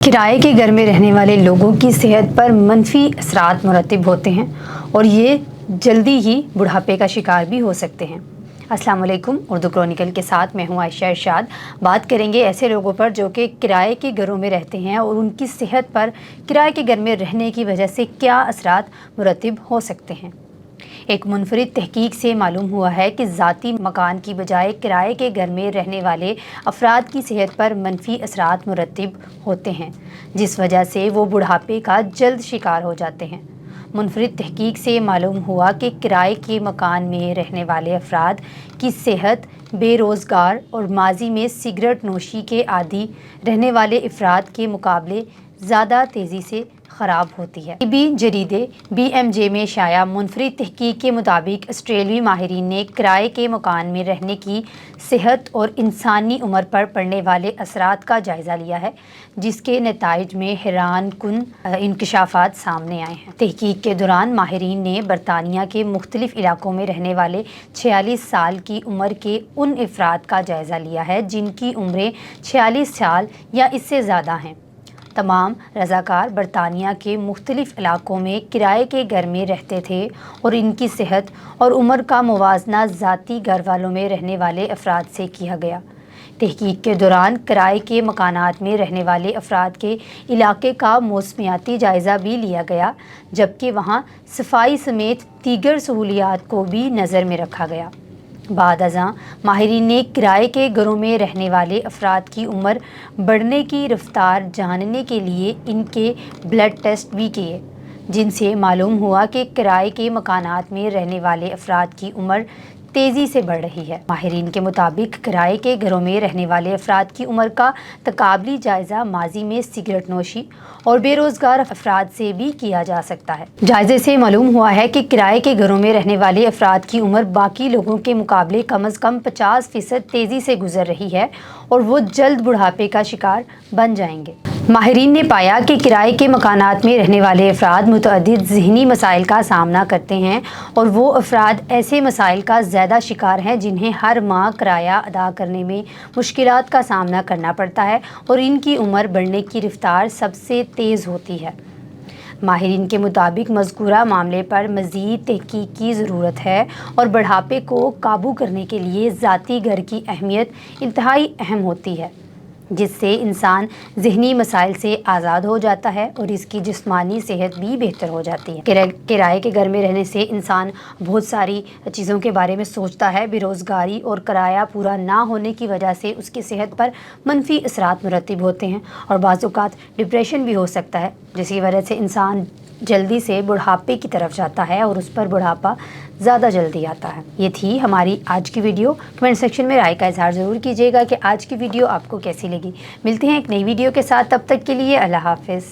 किराए के घर में रहने वाले लोगों की सेहत पर मनफी असरात मुरतब होते हैं और ये जल्दी ही बुढ़ापे का शिकार भी हो सकते हैं। अस्सलाम वालेकुम, उर्दू क्रॉनिकल के साथ मैं हूँ आयशा इरशाद। बात करेंगे ऐसे लोगों पर जो कि किराए के घरों में रहते हैं और उनकी सेहत पर किराए के घर में रहने की वजह से क्या असरात मुरतब हो सकते हैं। एक मुनफरिद तहकीक से मालूम हुआ है कि ज़ाती मकान की बजाय किराए के घर में रहने वाले अफराद की सेहत पर मनफी असरात मुरतब होते हैं, जिस वजह से वो बुढ़ापे का जल्द शिकार हो जाते हैं। मुनफरिद तहकीक से मालूम हुआ कि किराए के मकान में रहने वाले अफराद की सेहत बेरोज़गार और माजी में सिगरेट नोशी के आदी रहने वाले अफराद के मुकाबले ज़्यादा तेज़ी से ख़राब होती है। तिबी जरीदे BMJ में शाया मुनफरिद तहकीक के मुताबिक ऑस्ट्रेलियाई माहिरीन ने किराए के मकान में रहने की सेहत और इंसानी उम्र पर पड़ने वाले असरात का जायज़ा लिया है, जिसके नताइज में हैरान कुन इंकशाफात सामने आए हैं। तहकीक के दौरान माहिरीन ने बरतानिया के मुख्तलिफ इलाकों में रहने वाले 46 साल की उम्र के उन अफराद का जायज़ा लिया है जिनकी उम्रें 46 साल या इससे ज़्यादा हैं। तमाम रज़ाकार बरतानिया के मुख्तलिफ इलाकों में किराए के घर में रहते थे और इनकी सेहत और उम्र का मुवाजना ज़ाती घर वालों में रहने वाले अफराद से किया गया। तहकीक के दौरान किराए के मकानात में रहने वाले अफराद के इलाके का मौसमियाती जायज़ा भी लिया गया, जबकि वहाँ सफाई समेत दीगर सहूलियात को भी नज़र में रखा गया। बाद अज़ां माहिरीन ने किराए के घरों में रहने वाले अफराद की उम्र बढ़ने की रफ्तार जानने के लिए इनके ब्लड टेस्ट भी किए, जिनसे मालूम हुआ कि किराए के मकानात में रहने वाले अफराद की उम्र तेज़ी से बढ़ रही है। माहिरीन के मुताबिक किराए के घरों में रहने वाले अफराद की उम्र का तकाबली जायज़ा माजी में सिगरेट नोशी और बेरोज़गार अफराद से भी किया जा सकता है। जायज़े से मालूम हुआ है कि किराए के घरों में रहने वाले अफराद की उम्र बाकी लोगों के मुकाबले कम अज़ कम 50% तेज़ी से गुजर रही है और वो जल्द बुढ़ापे का शिकार बन जाएंगे। माहिरीन ने पाया कि किराए के मकानात में रहने वाले अफराद मुतअद्दिद ज़हनी मसाइल का सामना करते हैं और वो अफराद ऐसे मसाइल का ज़्यादा शिकार हैं जिन्हें हर माह किराया अदा करने में मुश्किलात का सामना करना पड़ता है और इनकी उम्र बढ़ने की रफ्तार सबसे तेज़ होती है। माहिरीन के मुताबिक मज़कूरा मामले पर मज़ीद तहकीक की ज़रूरत है और बुढ़ापे को काबू करने के लिए ज़ाती घर की अहमियत इंतहाई अहम होती है, जिससे इंसान ज़हनी मसाइल से आज़ाद हो जाता है और इसकी जिस्मानी सेहत भी बेहतर हो जाती है। किराए के घर में रहने से इंसान बहुत सारी चीज़ों के बारे में सोचता है। बेरोज़गारी और किराया पूरा ना होने की वजह से उसकी सेहत पर मनफी असरात मुरतब होते हैं और बाज़ औक़ात डिप्रेशन भी हो सकता है, जिसकी वजह से इंसान जल्दी से बुढ़ापे की तरफ जाता है और उस पर बुढ़ापा ज़्यादा जल्दी आता है। ये थी हमारी आज की वीडियो। कमेंट सेक्शन में राय का इज़हार ज़रूर कीजिएगा कि आज की वीडियो आपको कैसी लगी। मिलते हैं एक नई वीडियो के साथ, तब तक के लिए अल्लाह हाफ़िज़।